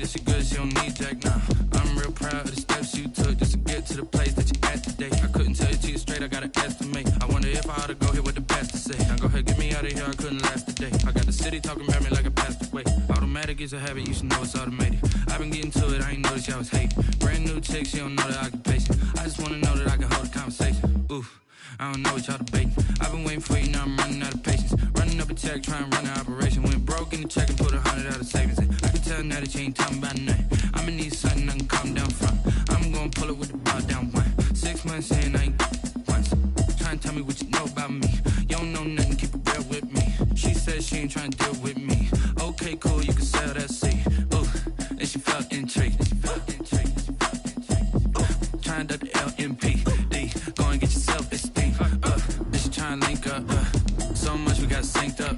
This shit good, she don't need Jack now. I'm real proud of the steps you took just to get to the place that you at today. I couldn't tell you to you straight, I gotta estimate. I wonder if I ought to go here with the best to say. Now go ahead, get me out of here, I couldn't last today. I got the city talking about me like a passed away. Automatic is a habit, you should know it's automated. I've been getting to it, I ain't noticed y'all was hating. Brand new chick, she don't know the occupation. I just wanna know that I can hold a conversation. Oof, I don't know what y'all debating. I've been waiting for you, now I'm running out of patience. Running up a check, trying to run an operation. Went broke in the check and put 100 out of savings in. I can tell now that you ain't talking about nothing. I'ma need something I can calm down from. I'm gonna pull it with the bar down one. 6 months in, I ain't once. Trying to tell me what you know about me. You don't know nothing, keep it real with me. She said she ain't trying to deal with me. Okay, cool, you can sell that seed. Ooh, and she felt intrigued. Trying to duck the LMPD. Go and get your self-esteem. This you trying to link up. So much we got synced up.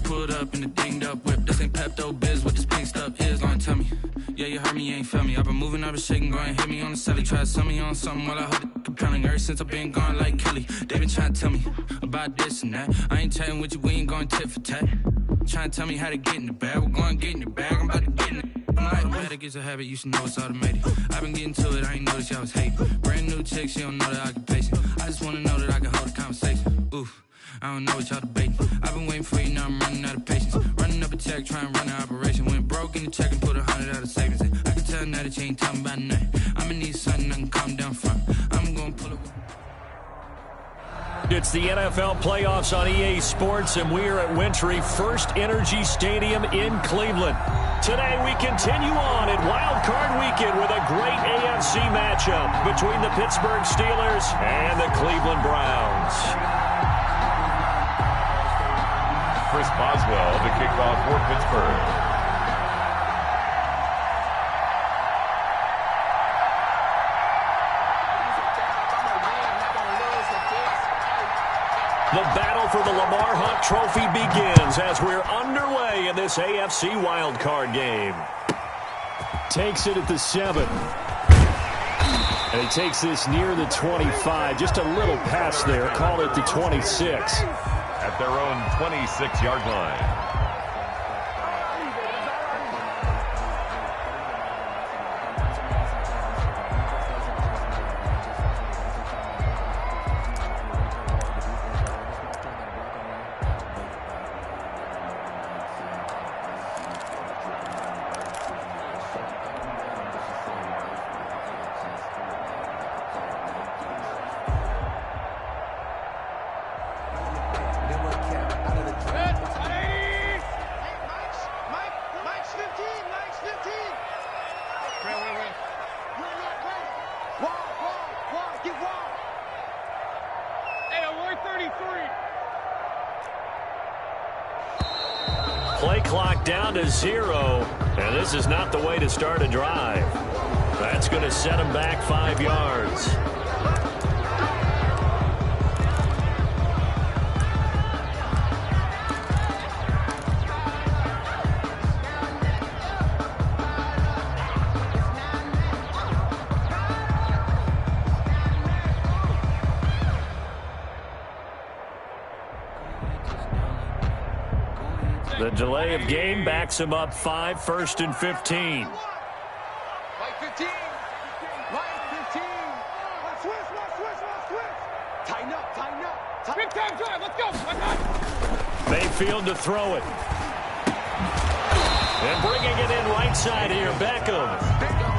Pulled up in the dinged up whip. This ain't Pepto-Biz, what this pink stuff is. Long tell me. Yeah, you heard me, you ain't felt me. I've been moving, I've been shaking, go and hit me on the celly. Try to sell me on something while I hold it compelling. Ever since I've been gone like Kelly, they been trying to tell me about this and that. I ain't chatting with you, we ain't going tit for tat. Trying to tell me how to get in the bag. We're going to get in the bag, I'm about to get in it. Automatic is a habit, you should know it's automated. I've been getting to it, I ain't noticed y'all was hating. Brand new chick, she don't know the occupation. I just wanna know that I can hold a conversation. Oof, I don't know what y'all debating. I've been waiting for you, now I'm running out of patience. Running up a check, trying to run an operation. Went broke in the check and put 100 out of savings in. I can tell now that you ain't talking about nothing. I'ma need something I can calm down from. I'm gonna pull it. It's the NFL playoffs on EA Sports, and we are at Wintry First Energy Stadium in Cleveland. Today we continue on in Wild Card Weekend with a great AFC matchup between the Pittsburgh Steelers and the Cleveland Browns. Chris Boswell to kick off for Pittsburgh. The battle for the Lamar Hunt Trophy begins as we're underway in this AFC wildcard game. Takes it at the 7. And he takes this near the 25. Just a little pass there. Call it the 26. At their own 26-yard line. Play clock down to 0, and this is not the way to start a drive. That's going to set him back 5 yards. The delay of game backs him up 5, 1st and 15. Right 15. Right 15. Switch. Tighten up. Big time drive. Let's go. Mayfield to throw it. And bringing it in right side here, Beckham.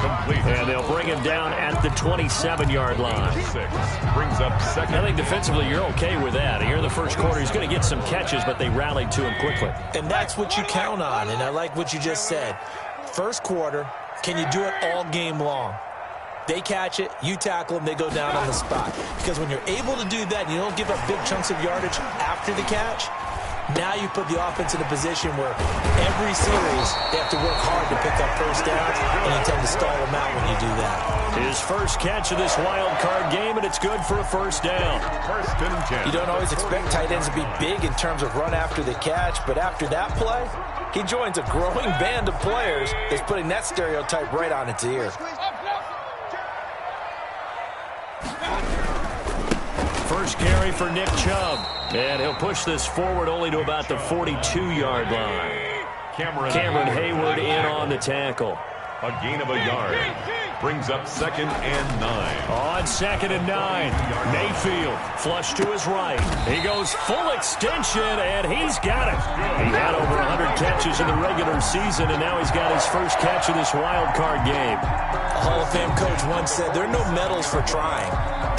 Complete. And they'll bring him down at the 27-yard line. 6 brings up second. I think defensively you're okay with that. Here in the first quarter, he's going to get some catches, but they rallied to him quickly. And that's what you count on, and I like what you just said. First quarter, can you do it all game long? They catch it, you tackle them, they go down on the spot. Because when you're able to do that, you don't give up big chunks of yardage after the catch, now you put the offense in a position where every series they have to work hard to pick up first downs, and you tend to stall them out when you do that. His first catch of this wild card game, and it's good for a first down. 1st and 10. You don't always expect tight ends to be big in terms of run after the catch, but after that play, he joins a growing band of players that's putting that stereotype right on its ear. First carry for Nick Chubb. And he'll push this forward only to about the 42-yard line. Cameron Hayward in on the tackle. A gain of a yard. Brings up 2nd and 9. On 2nd and 9. Mayfield flush to his right. He goes full extension, and he's got it. He had over 100 catches in the regular season, and now he's got his first catch of this wild card game. A Hall of Fame coach once said, there are no medals for trying.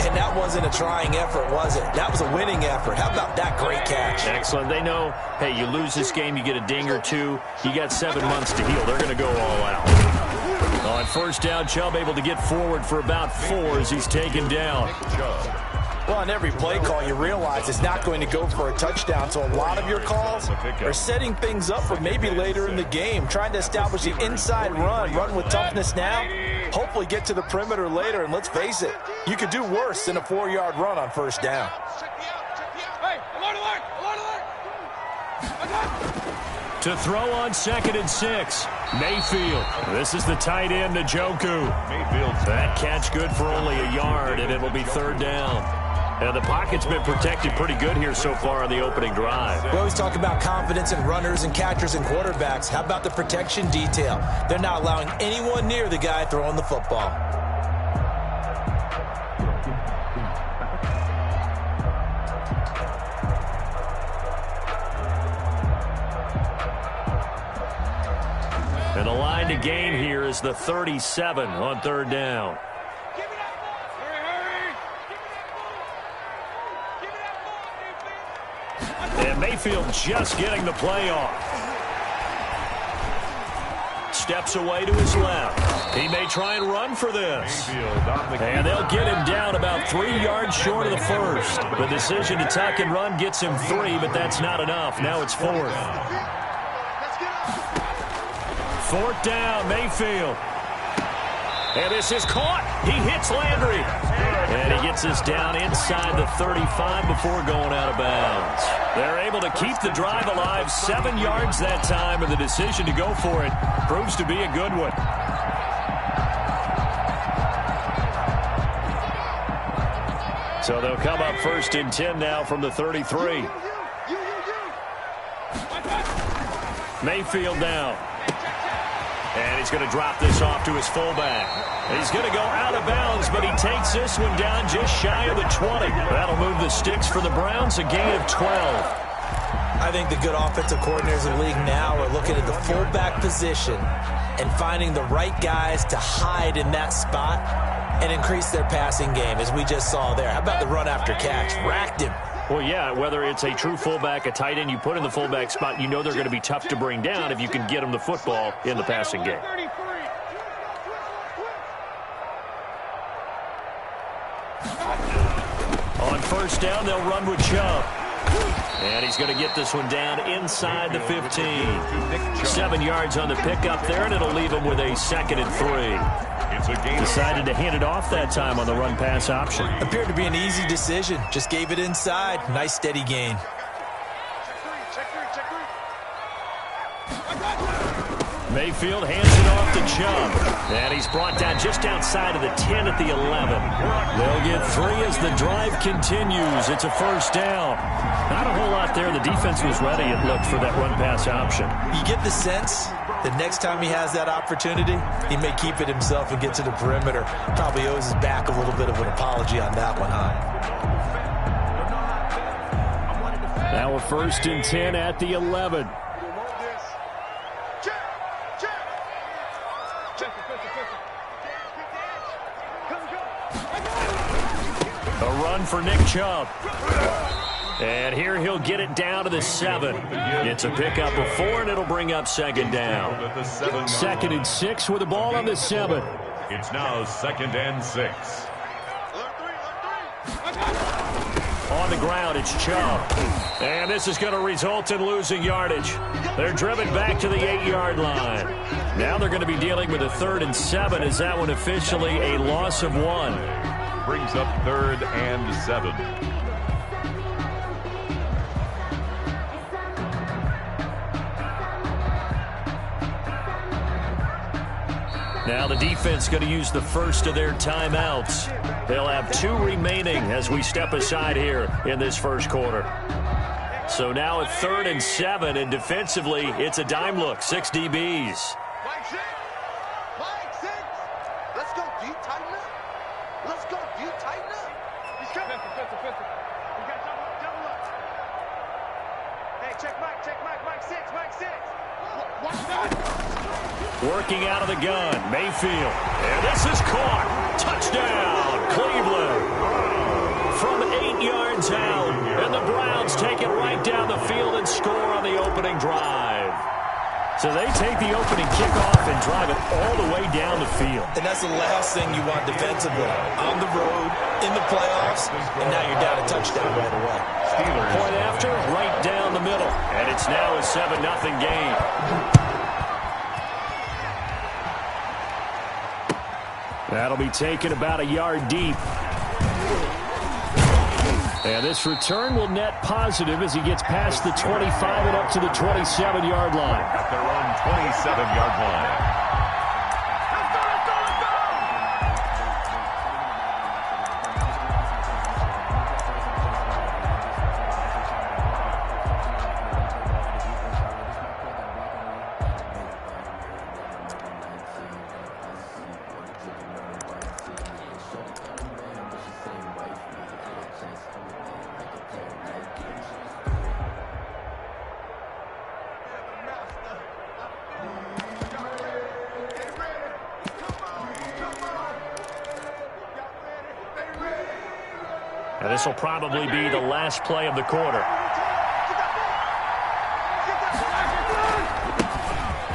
And that wasn't a trying effort, was it? That was a winning effort. How about that great catch? Excellent. They know, hey, you lose this game, you get a ding or two. You got 7 months to heal. They're going to go all out. On first down, Chubb able to get forward for about 4 as he's taken down. Well, on every play call, you realize it's not going to go for a touchdown, so a lot of your calls are setting things up for maybe later in the game, trying to establish the inside run with toughness now, hopefully get to the perimeter later, and let's face it, you could do worse than a 4-yard run on first down. To throw on 2nd and 6. Mayfield. This is the tight end, Njoku. That catch good for only a yard, and it will be 3rd down. And the pocket's been protected pretty good here so far on the opening drive. We always talk about confidence in runners and catchers and quarterbacks. How about the protection detail? They're not allowing anyone near the guy throwing the football. And the line to gain here is the 37 on 3rd down. And Mayfield just getting the play off. Steps away to his left. He may try and run for this. And they'll get him down about 3 yards short of the first. The decision to tuck and run gets him 3, but that's not enough. Now it's 4th. 4th down, Mayfield. And this is caught. He hits Landry. And he gets us down inside the 35 before going out of bounds. They're able to keep the drive alive, 7 yards that time, and the decision to go for it proves to be a good one. So they'll come up 1st and 10 now from the 33. Mayfield now. And he's going to drop this off to his fullback. He's going to go out of bounds, but he takes this one down just shy of the 20. That'll move the sticks for the Browns, a gain of 12. I think the good offensive coordinators in the league now are looking at the fullback position and finding the right guys to hide in that spot and increase their passing game, as we just saw there. How about the run after catch? Racked him. Well, yeah, whether it's a true fullback, a tight end you put in the fullback spot, you know they're going to be tough to bring down if you can get them the football in the passing game. On first down, they'll run with Chubb. And he's going to get this one down inside the 15. 7 yards on the pickup there, and it'll leave him with a 2nd and 3. Decided to hand it off that time on the run-pass option. Appeared to be an easy decision. Just gave it inside. Nice steady gain. Mayfield hands it off to Chubb. And he's brought down just outside of the 10 at the 11. They'll get 3 as the drive continues. It's a 1st down. Not a whole lot there. The defense was ready, it looked, for that run-pass option. You get the sense the next time he has that opportunity, he may keep it himself and get to the perimeter. Probably owes his back a little bit of an apology on that one, huh? Now a 1st and 10 at the 11. A run for Nick Chubb. And here he'll get it down to the 7. It's a pickup of 4, and it'll bring up 2nd down. 2nd and 6 with the ball on the 7. It's now 2nd and 6. On the ground, it's Chubb. And this is going to result in losing yardage. They're driven back to the 8-yard line. Now they're going to be dealing with a 3rd and 7. Is that one officially a loss of 1? Brings up 3rd and 7. Now the defense going to use the first of their timeouts. They'll have 2 remaining as we step aside here in this first quarter. So now it's 3rd and 7, and defensively, it's a dime look. 6 DBs. Mike 6. Mike 6. Let's go, D. Tighten up. Let's go, D. Tighten up. He's coming. Pistol. You got double up. Hey, check Mike. Mike 6. Watch that. Working out of the gun, Mayfield. And this is caught. Touchdown, Cleveland. From 8 yards out. And the Browns take it right down the field and score on the opening drive. So they take the opening kickoff and drive it all the way down the field. And that's the last thing you want defensively. On the road, in the playoffs, and now you're down a touchdown right away. Point after, right down the middle. And it's now a 7-0 game. That'll be taken about a yard deep. And this return will net positive as he gets past the 25 and up to the 27-yard line. At their own 27-yard line. And this will probably be the last play of the quarter.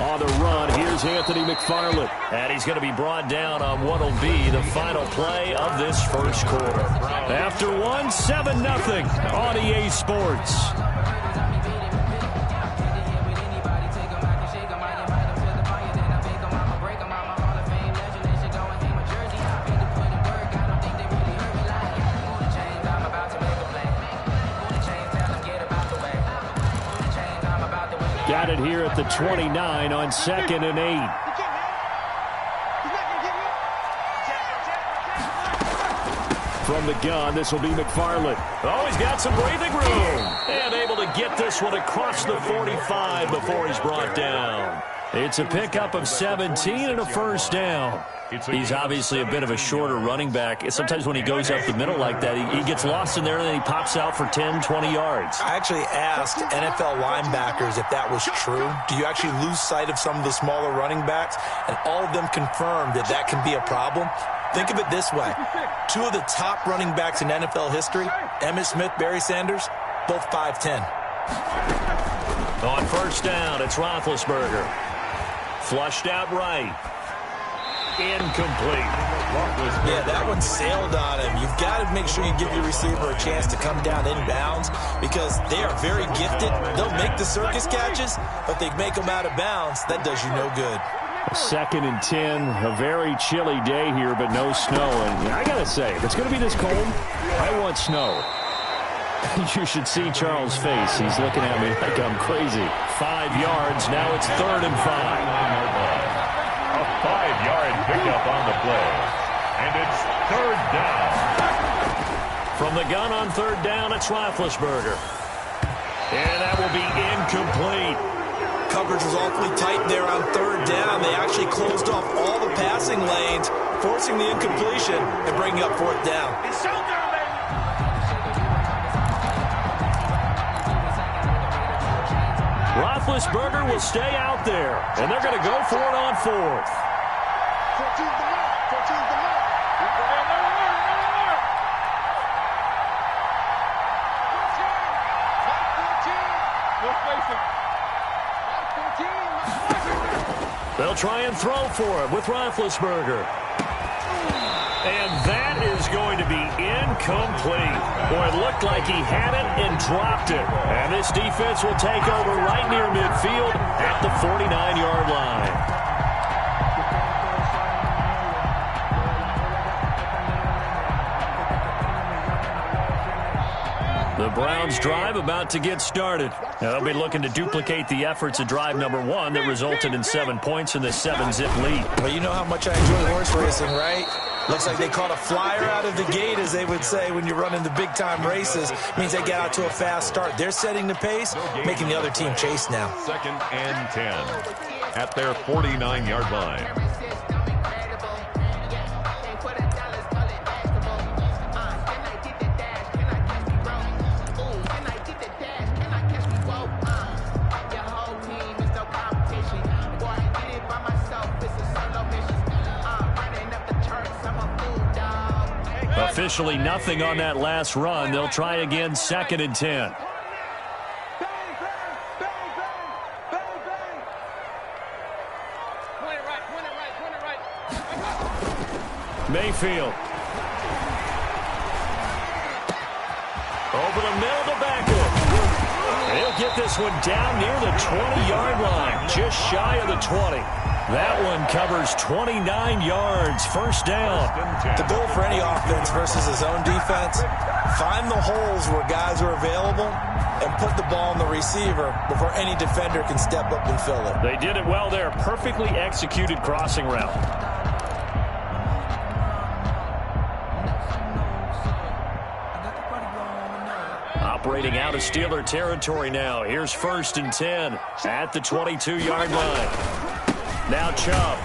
On the run, here's Anthony McFarland. And he's going to be brought down on what will be the final play of this first quarter. After one, 7-0 on EA Sports. Got it here at the 29 on 2nd and 8. From the gun, this will be McFarland. Oh, he's got some breathing room. And able to get this one across the 45 before he's brought down. It's a pickup of 17 and a first down. He's obviously a bit of a shorter running back. Sometimes when he goes up the middle like that, he gets lost in there and then he pops out for 10, 20 yards. I actually asked NFL linebackers if that was true. Do you actually lose sight of some of the smaller running backs? And all of them confirmed that that can be a problem. Think of it this way. 2 of the top running backs in NFL history, Emmitt Smith, Barry Sanders, both 5'10". On first down, it's Roethlisberger. Flushed out right. Incomplete. Yeah, that one sailed on him. You've got to make sure you give your receiver a chance to come down inbounds because they are very gifted. They'll make the circus catches, but they make them out of bounds. That does you no good. 2nd and 10, a very chilly day here, but no snow. And I got to say, if it's going to be this cold, I want snow. You should see Charles' face. He's looking at me like I'm crazy. 5 yards. Now it's 3rd and 5. A 5-yard pickup on the play. And it's 3rd down. From the gun on 3rd down, it's Roethlisberger. And that will be incomplete. Coverage was awfully tight there on 3rd down. They actually closed off all the passing lanes, forcing the incompletion and bringing up 4th down. Roethlisberger will stay out there, and they're going to go for it on 4th. 14's the mark. 14's the mark. They'll try and throw for it with Roethlisberger. And that is going to be incomplete. Boy, it looked like he had it and dropped it. And this defense will take over right near midfield at the 49-yard line. The Browns drive about to get started. Now they'll be looking to duplicate the efforts of drive number 1 that resulted in 7 points in this 7-zip lead. Well, you know how much I enjoy horse racing, right? Looks like they caught a flyer out of the gate, as they would say when you're running the big-time races. Means they get out to a fast start. They're setting the pace, making the other team chase now. 2nd and 10 at their 49-yard line. Officially nothing on that last run. They'll try again, 2nd and 10. Mayfield. Over the middle to Beckham. He'll get this one down near the 20-yard line, just shy of the 20. That one covers 29 yards, 1st down. The goal for any offense versus his own defense, find the holes where guys are available and put the ball on the receiver before any defender can step up and fill it. They did it well there. Perfectly executed crossing route. Operating out of Steeler territory now. Here's 1st and 10 at the 22-yard line. Now Chubb.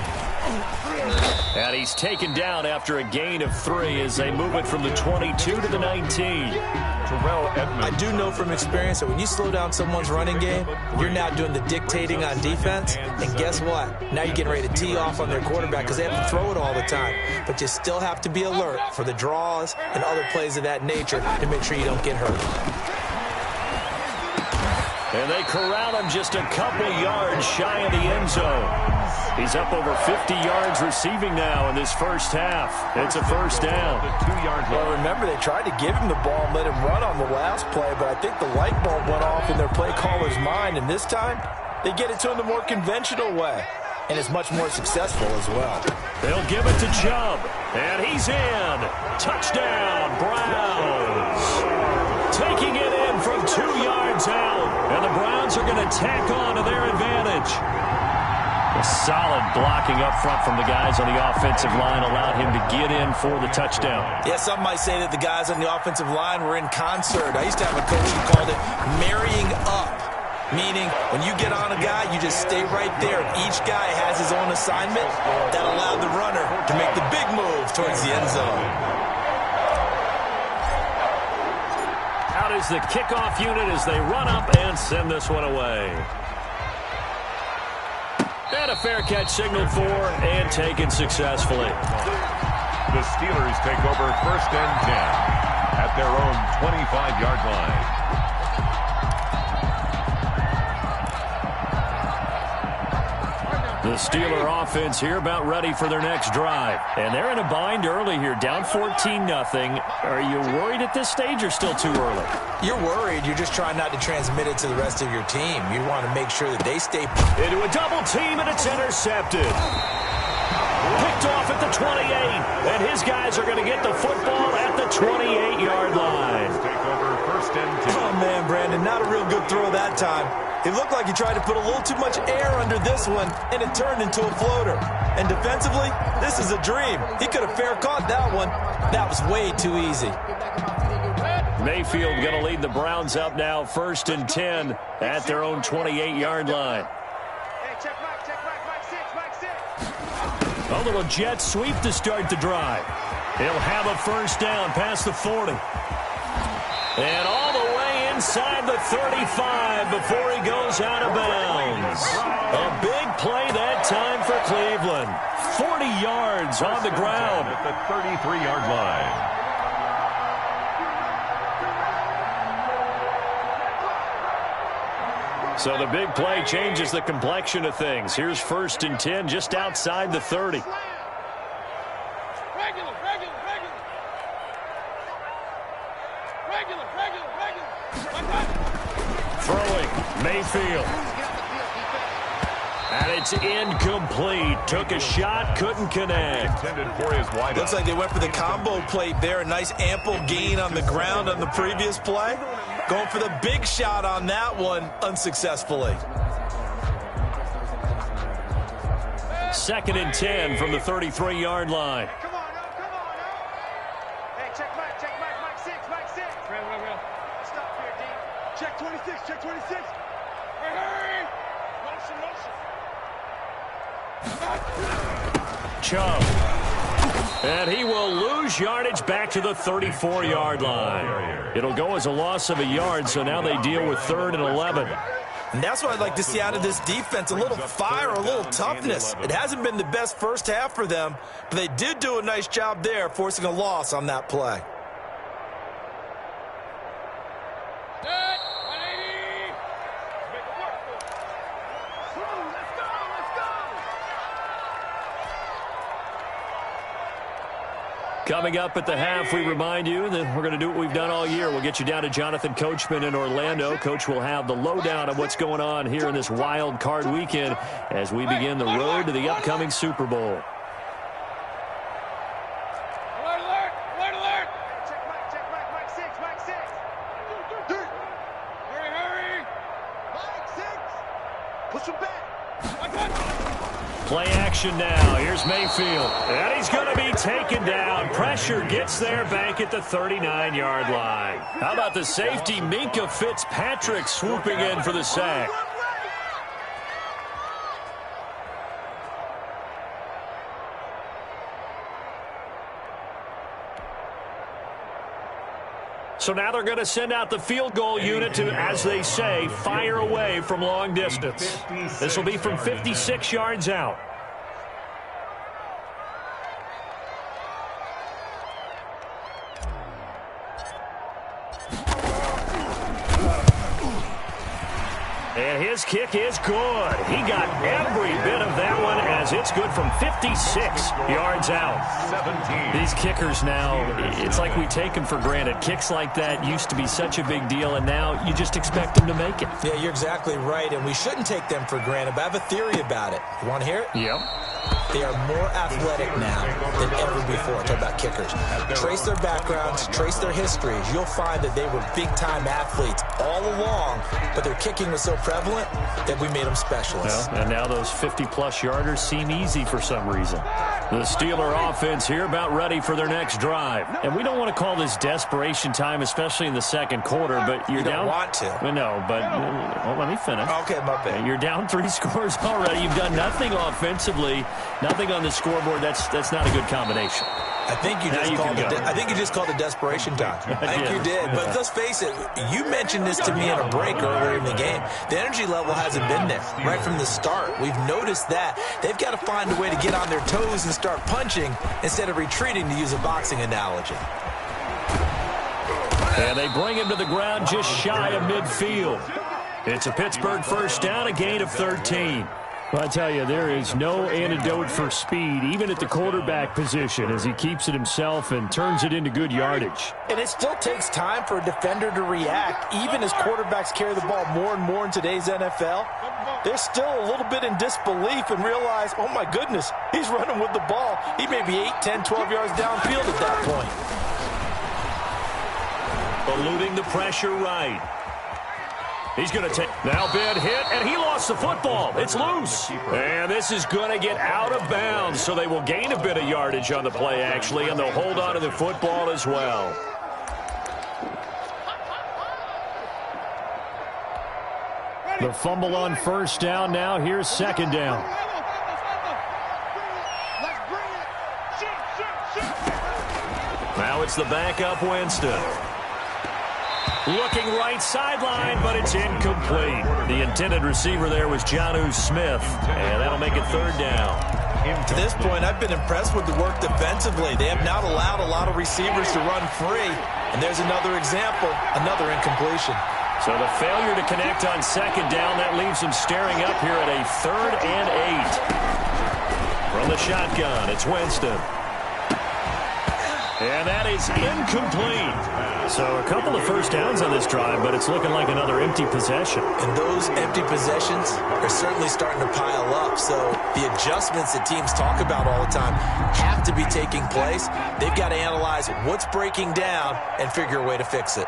And he's taken down after a gain of 3 as they move it from the 22 to the 19. I do know from experience that when you slow down someone's running game, you're now doing the dictating on defense. And guess what? Now you're getting ready to tee off on their quarterback because they have to throw it all the time. But you still have to be alert for the draws and other plays of that nature to make sure you don't get hurt. And they corral him just a couple yards shy of the end zone. He's up over 50 yards receiving now in this first half. It's a 1st down. Well, remember, they tried to give him the ball and let him run on the last play, but I think the light bulb went off in their play caller's mind, and this time they get it to him the more conventional way, and it's much more successful as well. They'll give it to Chubb, and he's in. Touchdown, Browns. Taking it in from 2 yards out, and the Browns are going to tack on to their advantage. A solid blocking up front from the guys on the offensive line allowed him to get in for the touchdown. Yeah, some might say that the guys on the offensive line were in concert. I used to have a coach who called it marrying up, meaning when you get on a guy, you just stay right there. Each guy has his own assignment that allowed the runner to make the big move towards the end zone. Out is the kickoff unit as they run up and send this one away. And a fair catch signaled for and taken successfully. The Steelers take over 1st and 10 at their own 25-yard line. The Steeler offense here about ready for their next drive. And they're in a bind early here, down 14-0. Are you worried at this stage or still too early? You're worried. You're just trying not to transmit it to the rest of your team. You want to make sure that they stay into a double team, and it's intercepted. Picked off at the 28, and his guys are going to get the football at the 28-yard line. Take over 1st and 10. Oh, man, Brandon, not a real good throw that time. It looked like he tried to put a little too much air under this one, and it turned into a floater. And defensively, this is a dream. He could have fair caught that one. That was way too easy. Mayfield going to lead the Browns up now, 1st and 10 at their own 28-yard line. Hey, check Mike 6. A little jet sweep to start the drive. He'll have a 1st down past the 40. And all the way inside the 35 before he goes out of bounds. A big play that time for Cleveland. 40 yards on the ground. At the 33-yard line. So the big play changes the complexion of things. Here's 1st and 10 just outside the 30. Throwing, Mayfield. And it's incomplete. Took a shot, couldn't connect. Intended for his wide. Looks like they went for the combo plate there. A nice ample gain on the ground on the previous play. Going for the big shot on that one unsuccessfully. 2nd and 10 from the 33-yard line. Check 26, check 26. Hurry! Motion. Chubb. And he will lose yardage back to the 34-yard line. It'll go as a loss of a yard, so now they deal with 3rd and 11. And that's what I'd like to see out of this defense, a little fire, a little toughness. It hasn't been the best first half for them, but they did do a nice job there, forcing a loss on that play. Coming up at the half, we remind you that we're going to do what we've done all year. We'll get you down to Jonathan Coachman in Orlando. Coach will have the lowdown of what's going on here in this wild card weekend as we begin the road to the upcoming Super Bowl. Alert, alert, alert, alert. Check Mike 6, Mike 6. Hurry. Mike 6. Push him back. Play action now. Here's Mayfield. And he's going to be taken down. Pressure gets there back at the 39-yard line. How about the safety, Minkah Fitzpatrick, swooping in for the sack. So now they're going to send out the field goal unit to, as they say, fire away from long distance. This will be from 56 yards out. And his kick is good. He got every bit of that one as it's good from 56 yards out. 17. These kickers now, it's like we take them for granted. Kicks like that used to be such a big deal, and now you just expect them to make it. Yeah, you're exactly right, and we shouldn't take them for granted, but I have a theory about it. You want to hear it? Yep. They are more athletic now than ever before. Talk about kickers. Trace their backgrounds, trace their histories. You'll find that they were big-time athletes all along, but their kicking was so prevalent that we made them specialists. Well, and now those 50-plus yarders seem easy for some reason. The Steeler offense here about ready for their next drive. And we don't want to call this desperation time, especially in the second quarter, but you're down. You don't want to. Well, no, but well, let me finish. Okay, my bad. You're down 3 scores already. You've done nothing offensively, nothing on the scoreboard. That's not a good combination. I think you just called it desperation time. I think you did. But let's face it, you mentioned this to me in a break earlier in the game. The energy level hasn't been there right from the start. We've noticed that. They've got to find a way to get on their toes and start punching instead of retreating, to use a boxing analogy. And they bring him to the ground just shy of midfield. It's a Pittsburgh first down, a gain of 13. Well, I tell you, there is no antidote for speed, even at the quarterback position, as he keeps it himself and turns it into good yardage. And it still takes time for a defender to react, even as quarterbacks carry the ball more and more in today's NFL. They're still a little bit in disbelief and realize, oh, my goodness, he's running with the ball. He may be 8, 10, 12 yards downfield at that point. Eluding the pressure right. He's going to take, now big hit, and he lost the football. It's loose. And this is going to get out of bounds, so they will gain a bit of yardage on the play, actually, and they'll hold on to the football as well. The fumble on first down now. Here's second down. Now it's the backup Winston. Looking right sideline, but it's incomplete. The intended receiver there was Jonnu Smith, and that'll make it third down. To this point, I've been impressed with the work defensively. They have not allowed a lot of receivers to run free, and there's another example, another incompletion. So the failure to connect on second down, that leaves them staring up here at a 3rd and 8. From the shotgun, it's Winston. And that is incomplete. So a couple of first downs on this drive, but it's looking like another empty possession. And those empty possessions are certainly starting to pile up. So the adjustments that teams talk about all the time have to be taking place. They've got to analyze what's breaking down and figure a way to fix it.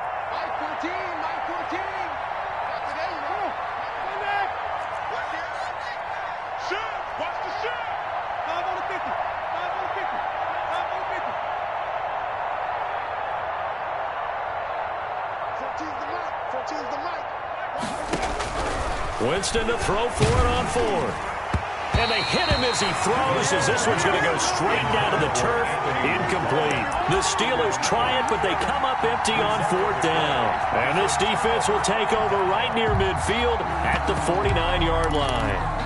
Choose the mic. Winston to throw for it on fourth. And they hit him as he throws, as this one's going to go straight down to the turf. Incomplete. The Steelers try it, but they come up empty on fourth down. And this defense will take over right near midfield at the 49-yard line.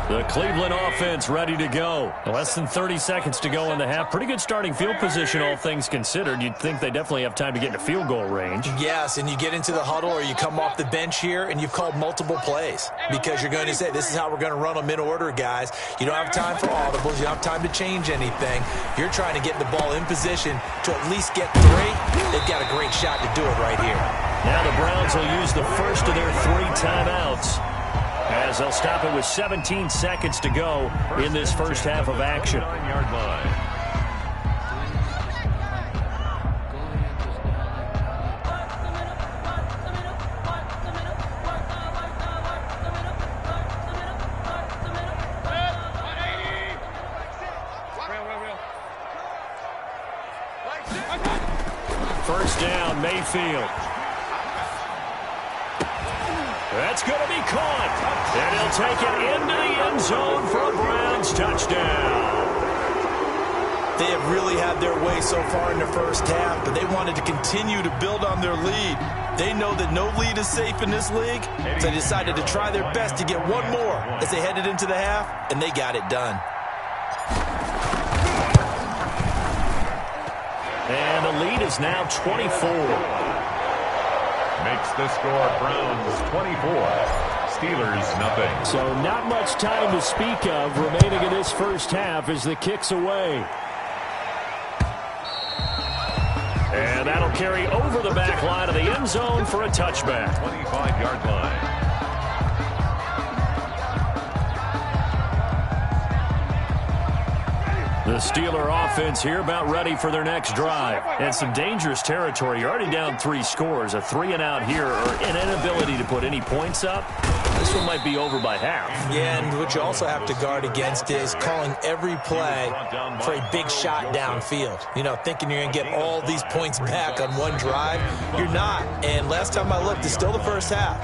The Cleveland offense ready to go. Less than 30 seconds to go in the half. Pretty good starting field position, all things considered. You'd think they definitely have time to get into field goal range. Yes, and you get into the huddle or you come off the bench here and you've called multiple plays because you're going to say, this is how we're going to run them in order, guys. You don't have time for audibles. You don't have time to change anything. You're trying to get the ball in position to at least get 3. They've got a great shot to do it right here. Now the Browns will use the first of their 3 timeouts, as they'll stop it with 17 seconds to go in this first half of action. 9-yard line. First down, Mayfield. That's going to be caught. And he'll take it into the end zone for a Browns touchdown. They have really had their way so far in the first half, but they wanted to continue to build on their lead. They know that no lead is safe in this league, so they decided to try their best to get one more as they headed into the half, and they got it done. And the lead is now 24. Makes the score Browns 24, Steelers nothing. So not much time to speak of remaining in this first half as the kick's away. And that'll carry over the back line of the end zone for a touchback. 25-yard line. The Steeler offense here about ready for their next drive. And some dangerous territory. You're already down 3 scores. A 3-and-out here or an inability to put any points up. This one might be over by half. Yeah, and what you also have to guard against is calling every play for a big shot downfield. You know, thinking you're going to get all these points back on one drive. You're not. And last time I looked, it's still the first half.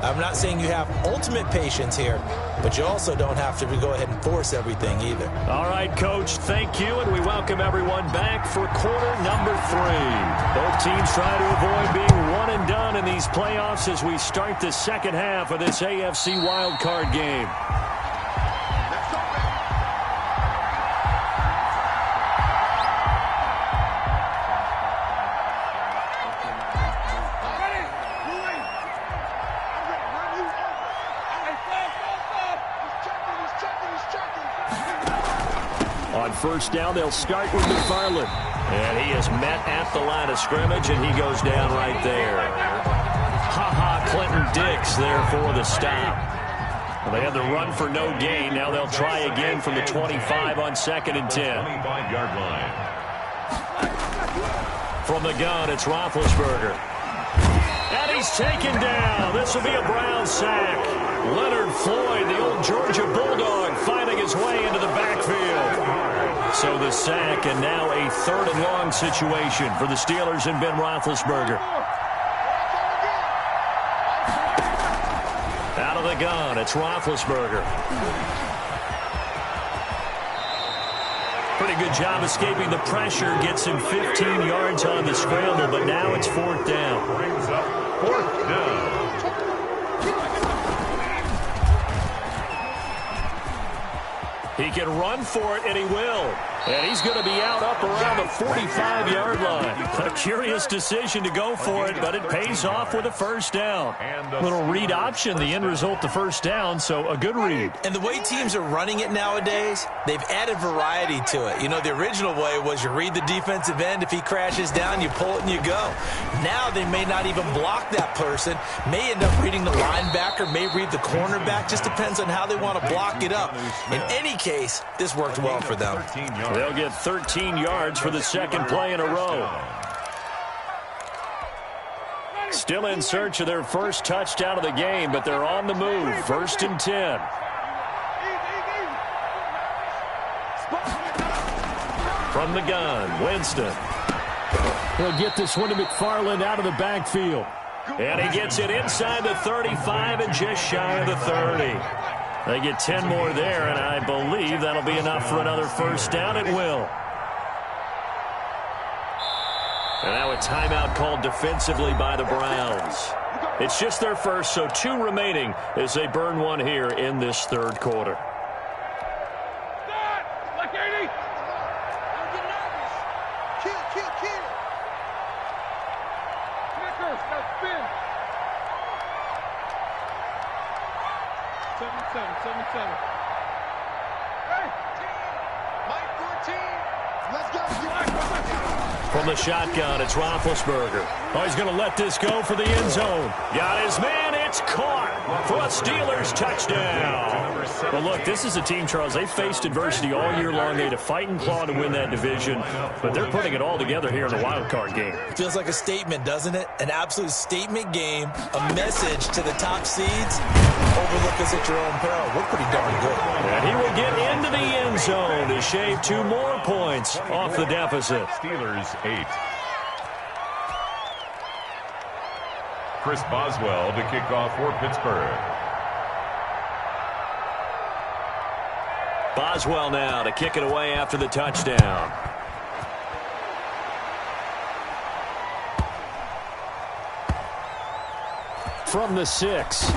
I'm not saying you have ultimate patience here, but you also don't have to go ahead and force everything either. All right, Coach, thank you, and we welcome everyone back for quarter number 3. Both teams try to avoid being one and done in these playoffs as we start the second half of this AFC wildcard game. On first down, they'll start with McFarland. And he is met at the line of scrimmage, and he goes down right there. Ha-ha, Clinton Dix there for the stop. Well, they had the run for no gain. Now they'll try again from the 25 on 2nd and 10. 25-yard line. From the gun, it's Roethlisberger. And he's taken down. This will be a Brown sack. Leonard Floyd, the old Georgia Bulldog, finding his way into the backfield. So the sack, and now a 3rd and long situation for the Steelers and Ben Roethlisberger. Out of the gun, it's Roethlisberger. Pretty good job escaping the pressure. Gets him 15 yards on the scramble, but now it's 4th down. Brings up 4th down. He can run for it, and he will. And he's going to be out up around the 45-yard line. A curious decision to go for it, but it pays off with a first down. Little read option, the end result, the first down, so a good read. And the way teams are running it nowadays, they've added variety to it. You know, the original way was you read the defensive end. If he crashes down, you pull it and you go. Now they may not even block that person, may end up reading the linebacker, may read the cornerback. Just depends on how they want to block it up. In any case, this worked well for them. They'll get 13 yards for the second play in a row. Still in search of their first touchdown of the game, but they're on the move. 1st and 10. From the gun, Winston. He'll get this one to McFarland out of the backfield. And he gets it inside the 35 and just shy of the 30. They get 10 more there, and I believe that'll be enough for another first down. It will. And now a timeout called defensively by the Browns. It's just their first, so 2 remaining as they burn one here in this third quarter. From the shotgun, it's Roethlisberger. Oh, he's going to let this go for the end zone. Got his man. It's caught for a Steelers touchdown. Well, look, this is a team, Charles. They faced adversity all year long. They had to fight and claw to win that division, but they're putting it all together here in the wild card game. Feels like a statement, doesn't it? An absolute statement game, a message to the top seeds. Overlook us at your own peril. We're pretty darn good. And he will get into the end zone to shave 2 more points off the deficit. Steelers 8. Chris Boswell to kick off for Pittsburgh. Boswell now to kick it away after the touchdown. From the 6.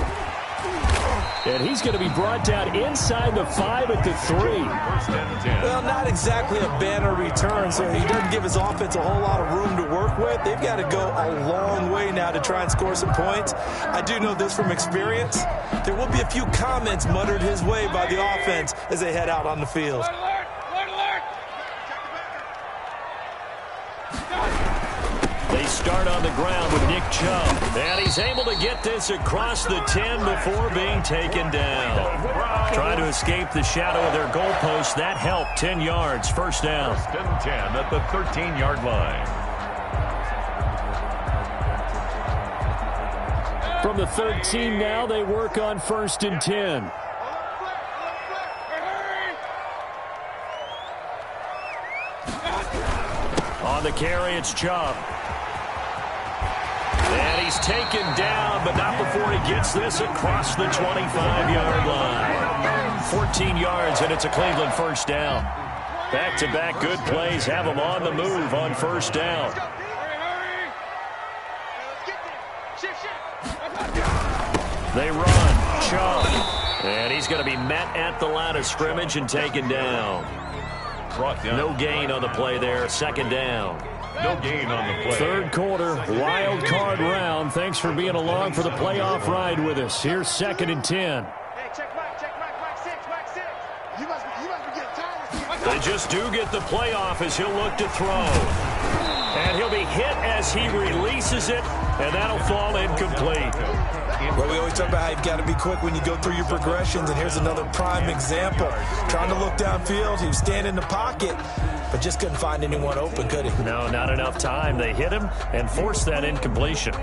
And he's going to be brought down inside the 5 at the 3. First and 10. Well, not exactly a banner return, so he doesn't give his offense a whole lot of room to work with. They've got to go a long way now to try and score some points. I do know this from experience. There will be a few comments muttered his way by the offense as they head out on the field. They start on the ground with Nick Chubb. And he's able to get this across the 10 before being taken down. Trying to escape the shadow of their goalpost. That helped. 10 yards. First down. First and 10 at the 13-yard line. From the 13 now, they work on 1st and 10. On the carry, it's Chubb. And he's taken down, but not before he gets this across the 25-yard line. 14 yards, and it's a Cleveland first down. Back-to-back good plays have them on the move on first down. They run. Chubb. And he's going to be met at the line of scrimmage and taken down. No gain on the play there. Second down. No gain on the play. Third quarter, wild card round. Thanks for being along for the playoff ride with us. Here's 2nd and 10. Hey, check back 6. You must be getting tired. They just do get the playoff as he'll look to throw. And he'll be hit as he releases it, and that'll fall incomplete. Well, we always talk about how you've got to be quick when you go through your progressions, and here's another prime example. Trying to look downfield, he was standing in the pocket, but just couldn't find anyone open, could he? No, not enough time. They hit him and forced that incompletion.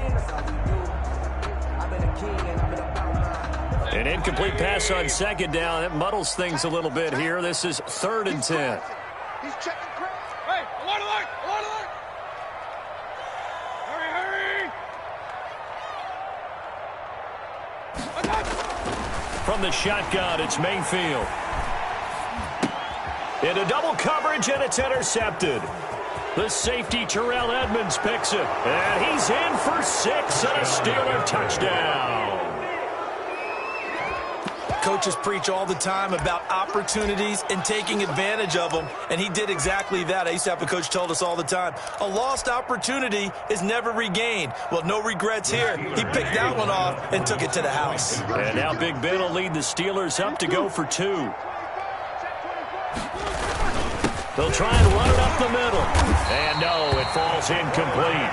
An incomplete pass on second down. It muddles things a little bit here. This is 3rd and 10. He's checking crowd. Hey, alert! Hurry! From the shotgun, it's Mayfield. Into double coverage, and it's intercepted. The safety, Terrell Edmonds, picks it. And he's in for 6 and a Steeler touchdown. Coaches preach all the time about opportunities and taking advantage of them, and he did exactly that. I used to have a coach told us all the time, a lost opportunity is never regained. Well, no regrets here. He picked that one off and took it to the house. And now Big Ben will lead the Steelers up to go for 2. They'll try and run it up the middle. And no, it falls incomplete.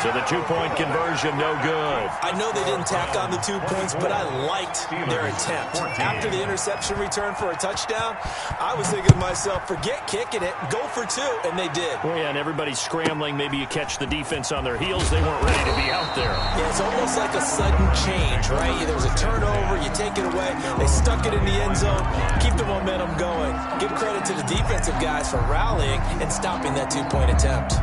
So the 2-point conversion, no good. I know they didn't tack on the 2 points, but I liked their attempt. After the interception return for a touchdown, I was thinking to myself, forget kicking it, go for 2, and they did. Well, yeah, and everybody's scrambling. Maybe you catch the defense on their heels. They weren't ready to be out there. Yeah, it's almost like a sudden change, right? There was a turnover, you take it away, they stuck it in the end zone, keep the momentum going. Give credit to the defensive guys for rallying and stopping that two-point attempt.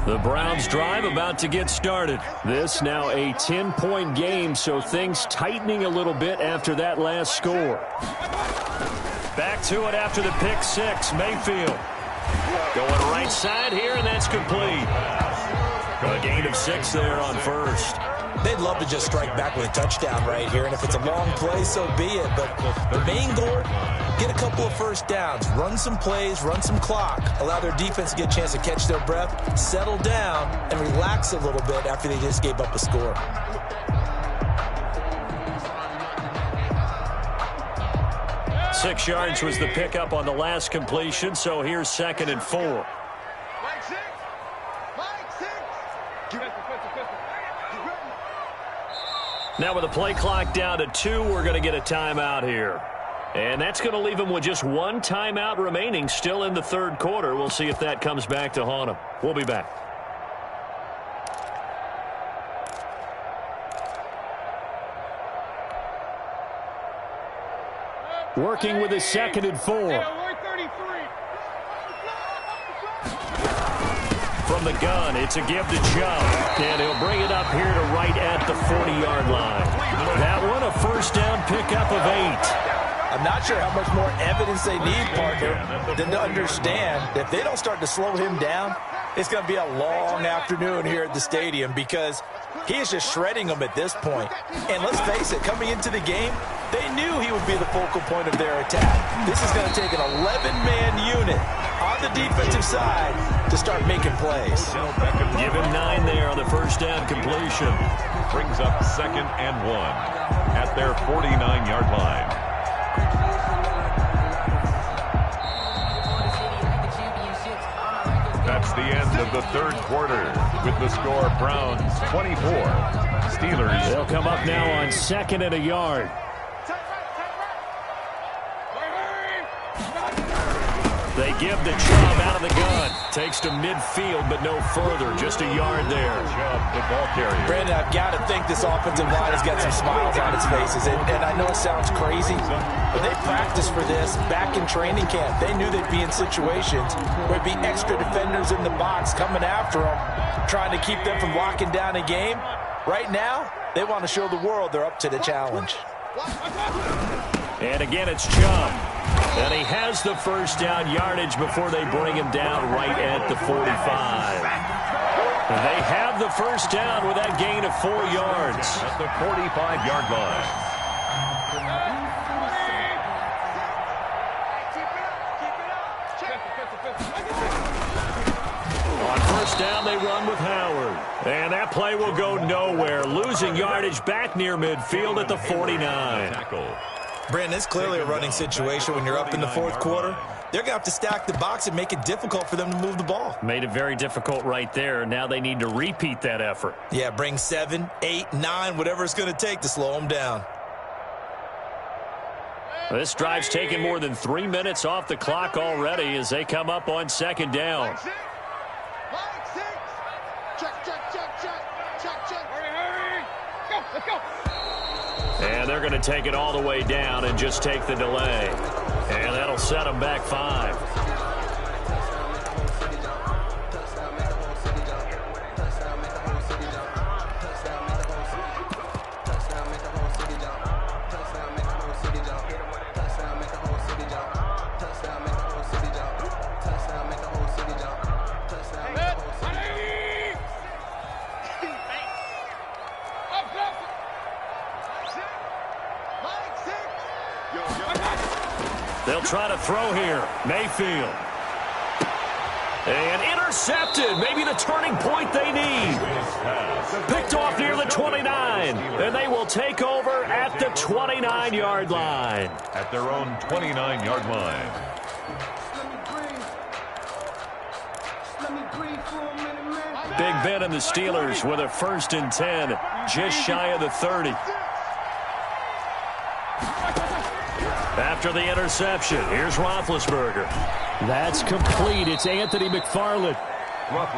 The Browns drive about to get started. This now a 10-point game, so things tightening a little bit after that last score. Back to it after the pick six. Mayfield going right side here, and that's complete. A gain of 6 there on first. They'd love to just strike back with a touchdown right here, and if it's a long play, so be it. But the main goal, get a couple of first downs, run some plays, run some clock, allow their defense to get a chance to catch their breath, settle down, and relax a little bit after they just gave up a score. Six yards was the pickup on the last completion, so here's 2nd and 4. Now with the play clock down to 2, we're going to get a timeout here. And that's going to leave them with just one timeout remaining still in the third quarter. We'll see if that comes back to haunt them. We'll be back. Working with a 2nd and 4. From the gun, it's a give to Chubb. And he'll bring it up here to right at the 40-yard line. That one, a first down pickup of 8. I'm not sure how much more evidence they need, partner, than to understand that if they don't start to slow him down, it's going to be a long afternoon here at the stadium because he is just shredding them at this point. And let's face it, coming into the game, they knew he would be the focal point of their attack. This is going to take an 11-man unit on the defensive side to start making plays. Give him 9 there on the first down completion. Brings up 2nd and 1 at their 49-yard line. That's the end of the third quarter with the score Browns 24, Steelers. They'll come up now on 2nd and a yard. They give to Chubb out of the gun. Takes to midfield, but no further. Just a yard there. Chubb, the ball carrier. Brandon, I've got to think this offensive line has got some smiles on its faces. And I know it sounds crazy, but they practiced for this back in training camp. They knew they'd be in situations where there'd be extra defenders in the box coming after them, trying to keep them from locking down a game. Right now, they want to show the world they're up to the challenge. And again, it's Chubb. And he has the first down yardage before they bring him down right at the 45. And they have the first down with that gain of 4 yards. At the 45-yard line. On first down, they run with Howard. And that play will go nowhere. Losing yardage back near midfield at the 49. Brandon, it's clearly a running situation when you're up in the fourth quarter. They're going to have to stack the box and make it difficult for them to move the ball. Made it very difficult right there. Now they need to repeat that effort. Yeah, bring 7, 8, 9, whatever it's going to take to slow them down. This drive's taken more than 3 minutes off the clock already as they come up on 2nd down. And they're going to take it all the way down and just take the delay. And that'll set them back 5. They'll try to throw here. Mayfield. And intercepted. Maybe the turning point they need. Picked off near the 29. And they will take over at the 29-yard line. At their own 29-yard line. Big Ben and the Steelers with a 1st and 10 just shy of the 30. After the interception, here's Roethlisberger. That's complete. It's Anthony McFarland.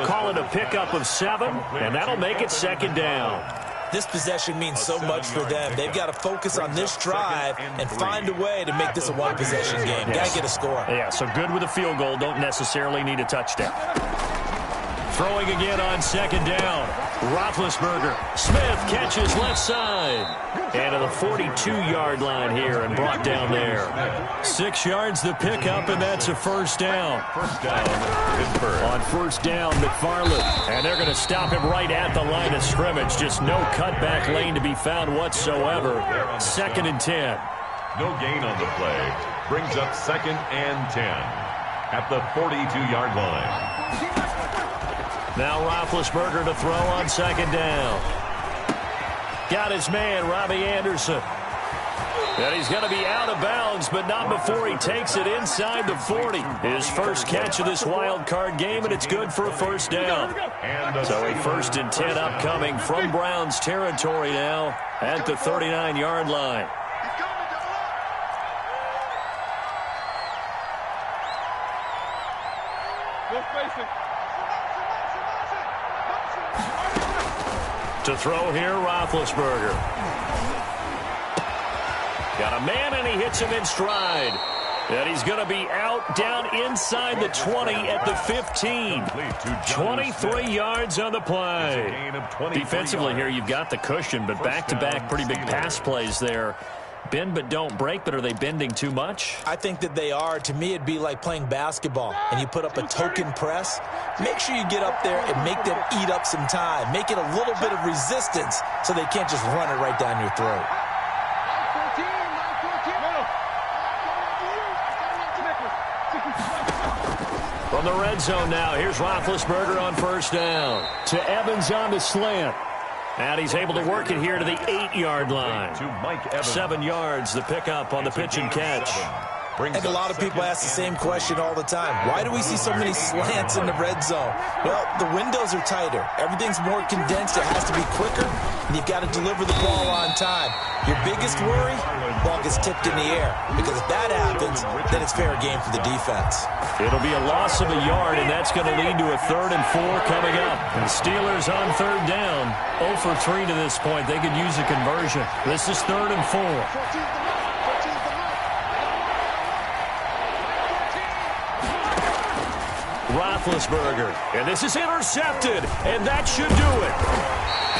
Call it a pickup of 7, and that'll make it second down. This possession means so much for them. They've got to focus on this drive and find a way to make this a one-possession game. Got to get a score. Yeah, so good with a field goal. Don't necessarily need a touchdown. Throwing again on second down. Roethlisberger. Smith catches left side. And to the 42-yard line here and brought down there. 6 yards the pickup, and that's a first down. First down, Pittsburgh. On first down, McFarland. And they're going to stop him right at the line of scrimmage. Just no cutback lane to be found whatsoever. 2nd and 10. No gain on the play. Brings up 2nd and 10 at the 42-yard line. Now Roethlisberger to throw on second down. Got his man, Robbie Anderson. And he's going to be out of bounds, but not before he takes it inside the 40. His first catch of this wild card game, and it's good for a first down. So a 1st and 10 upcoming from Browns territory now at the 39-yard line. To throw here, Roethlisberger. Got a man, and he hits him in stride. And he's going to be out down inside the 20 at the 15. 23 yards on the play. Defensively here, you've got the cushion, but back-to-back pretty big pass plays there. Bend but don't break, but are they bending too much? I think that they are. To me, it'd be like playing basketball, and you put up a token press. Make sure you get up there and make them eat up some time. Make it a little bit of resistance so they can't just run it right down your throat. From the red zone now, here's Roethlisberger on first down. To Evans on the slant. And he's able to work it here to the 8-yard line. 7 yards, the pickup on the pitch and catch. I think a lot of people ask the same question all the time. Why do we see so many slants in the red zone? Well, the windows are tighter. Everything's more condensed. It has to be quicker, and you've got to deliver the ball on time. Your biggest worry, the ball gets tipped in the air, because if that happens, then it's fair game for the defense. It'll be a loss of a yard, and that's going to lead to a 3rd and 4 coming up. And the Steelers on 3rd down. 0 for 3 to this point. They could use a conversion. This is 3rd and 4. Roethlisberger, and this is intercepted, and that should do it.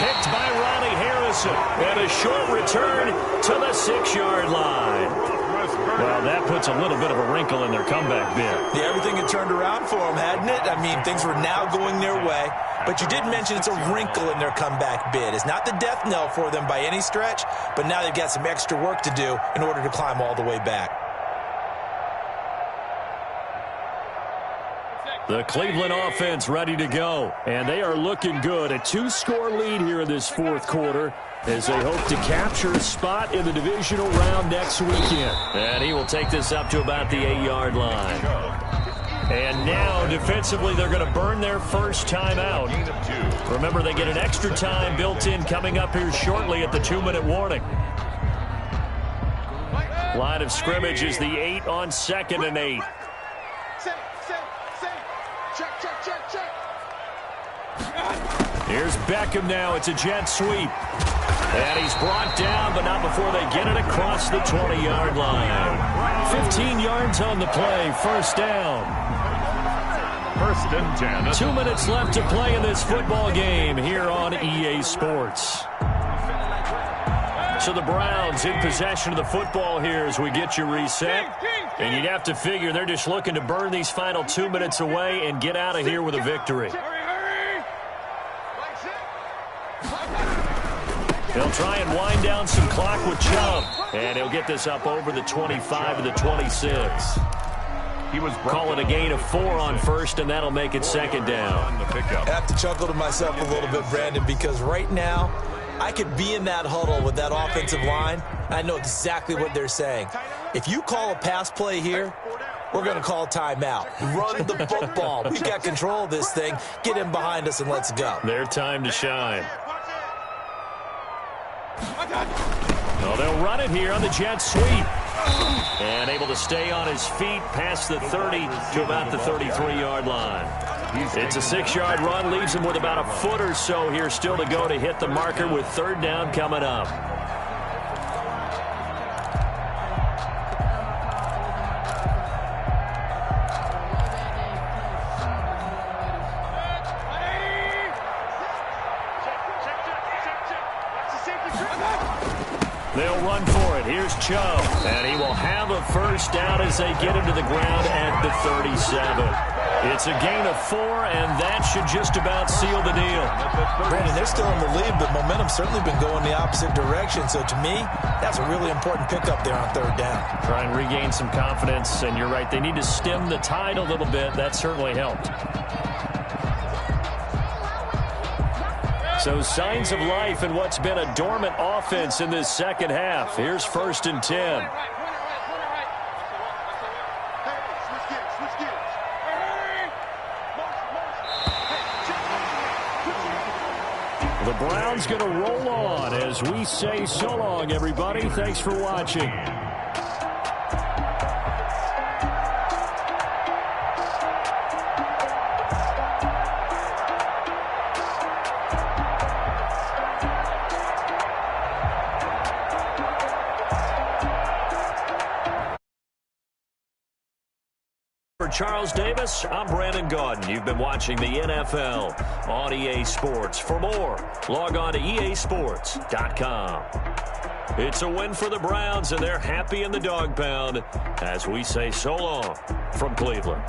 Picked by Ronnie Harrison, and a short return to the 6-yard line. Well, that puts a little bit of a wrinkle in their comeback bid. Yeah, everything had turned around for them, hadn't it? I mean, things were now going their way, but you did mention it's a wrinkle in their comeback bid. It's not the death knell for them by any stretch, but now they've got some extra work to do in order to climb all the way back. The Cleveland offense ready to go, and they are looking good. A 2-score lead here in this 4th quarter as they hope to capture a spot in the divisional round next weekend. And he will take this up to about the 8-yard line. And now, defensively, they're going to burn their first timeout. Remember, they get an extra time built in coming up here shortly at the 2-minute warning. Line of scrimmage is the 8 on 2nd and 8. Here's Beckham now. It's a jet sweep. And he's brought down, but not before they get it across the 20-yard line. 15 yards on the play. First down. 1st and 10. 2 minutes left to play in this football game here on EA Sports. So the Browns in possession of the football here as we get you reset. And you'd have to figure they're just looking to burn these final 2 minutes away and get out of here with a victory. He'll try and wind down some clock with Chubb. And he'll get this up over the 25 to the 26. Call it a gain of 4 on first, and that'll make it second down. I have to chuckle to myself a little bit, Brandon, because right now I could be in that huddle with that offensive line. I know exactly what they're saying. If you call a pass play here, we're going to call timeout. Run the football. We've got control of this thing. Get in behind us and let's go. Their time to shine. they'll run it here on the jet sweep. And able to stay on his feet past the 30 to about the 33-yard line. It's a 6-yard run, leaves him with about a foot or so here still to go to hit the marker with third down coming up. They'll run for it. Here's Chubb, and he will have a first down as they get him to the ground at the 37. It's a gain of 4, and that should just about seal the deal. Brandon, they're still in the lead, but momentum's certainly been going the opposite direction. So to me, that's a really important pickup there on third down. Try and regain some confidence, and you're right. They need to stem the tide a little bit. That certainly helped. So signs of life in what's been a dormant offense in this second half. Here's 1st and 10. The Browns going to roll on as we say so long, everybody. Thanks for watching. For Charles Davis, I'm Brandon Gaudin. You've been watching the NFL on EA Sports. For more, log on to easports.com. It's a win for the Browns, and they're happy in the dog pound as we say so long from Cleveland.